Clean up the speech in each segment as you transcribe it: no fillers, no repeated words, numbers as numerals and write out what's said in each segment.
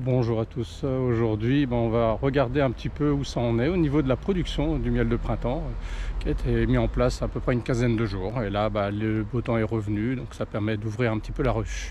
Bonjour à tous, aujourd'hui on va regarder un petit peu où ça en est au niveau de la production du miel de printemps qui a été mis en place à peu près une quinzaine de jours. Et là le beau temps est revenu, donc ça permet d'ouvrir un petit peu la ruche.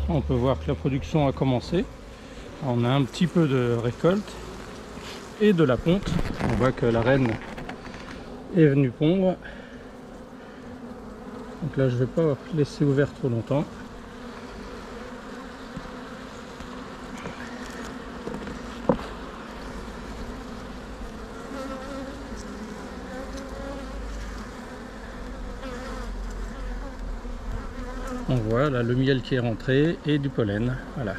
On peut voir que la production a commencé. On a un petit peu de récolte et de la ponte. On voit que la reine est venue pondre. Donc là je ne vais pas laisser ouvert trop longtemps. On voit là le miel qui est rentré et du pollen. Voilà.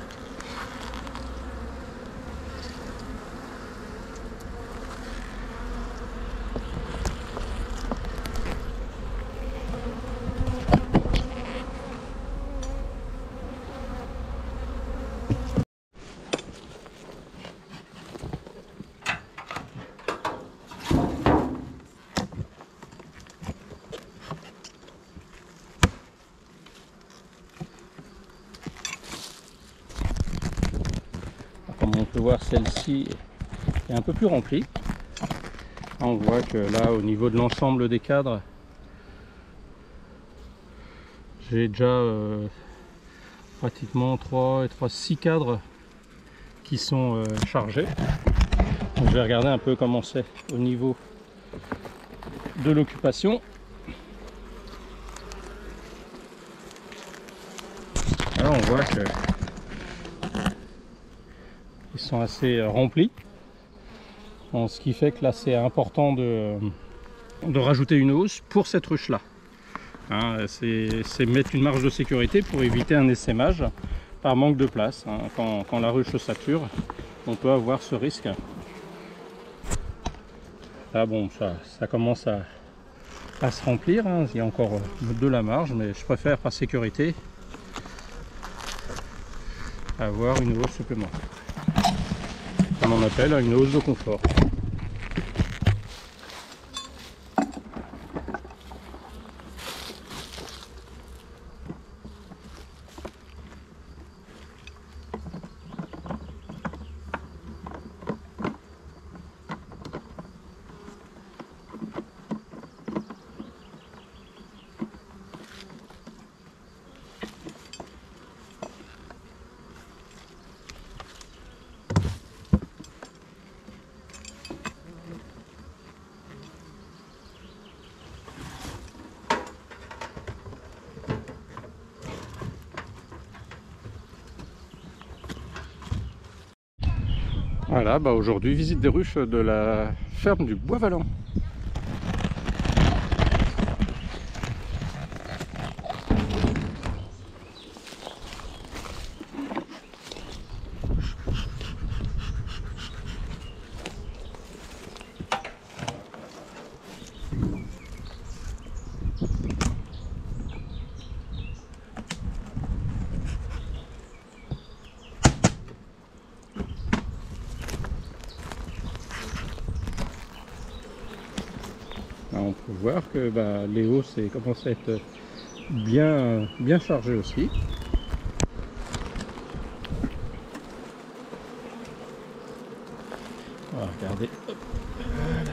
Comme on peut voir, celle-ci est un peu plus remplie. On voit que là, au niveau de l'ensemble des cadres, j'ai déjà pratiquement 6 cadres qui sont chargés. Donc, je vais regarder un peu comment c'est au niveau de l'occupation. Là, on voit que ils sont assez remplis. Bon, ce qui fait que là, c'est important de rajouter une hausse pour cette ruche là. Hein, c'est mettre une marge de sécurité pour éviter un essaimage par manque de place. Hein. Quand la ruche sature, on peut avoir ce risque. Là bon, ça commence à se remplir, hein. Il y a encore de la marge, mais je préfère par sécurité avoir une hausse supplémentaire. On en appelle une hausse de confort. Voilà, aujourd'hui visite des ruches de la ferme du Bois Valant. On peut voir que les hausses commencent à être bien chargées aussi. On va regarder. Hop. Voilà.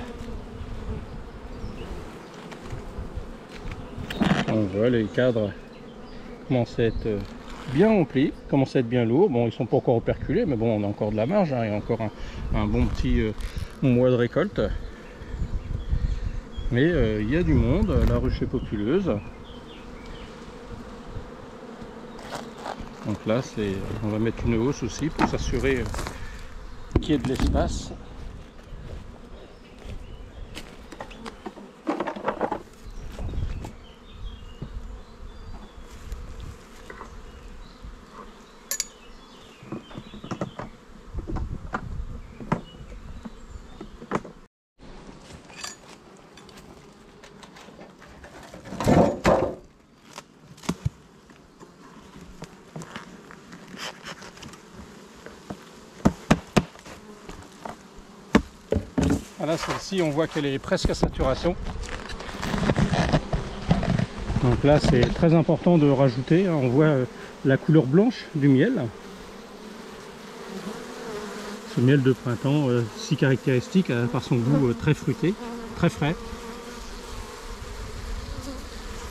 On voit les cadres commencent à être bien remplis, commencent à être bien lourds. Bon, ils sont pas encore operculés, mais bon, on a encore de la marge, hein. Il y a encore un bon petit mois de récolte. Mais il y a du monde, la ruche est populeuse. Donc là, on va mettre une hausse aussi pour s'assurer qu'il y ait de l'espace. Voilà, celle-ci, on voit qu'elle est presque à saturation. Donc là, c'est très important de rajouter. On voit la couleur blanche du miel. Ce miel de printemps, si caractéristique par son goût très fruité, très frais.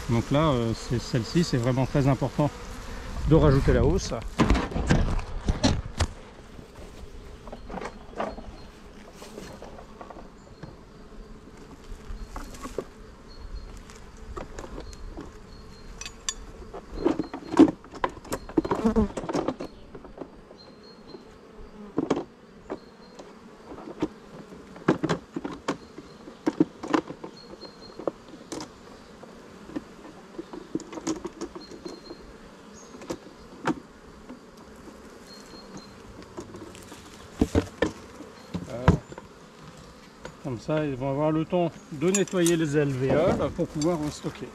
Donc là, celle-ci, c'est vraiment très important de rajouter la hausse. Comme ça, ils vont avoir le temps de nettoyer les alvéoles pour pouvoir en stocker.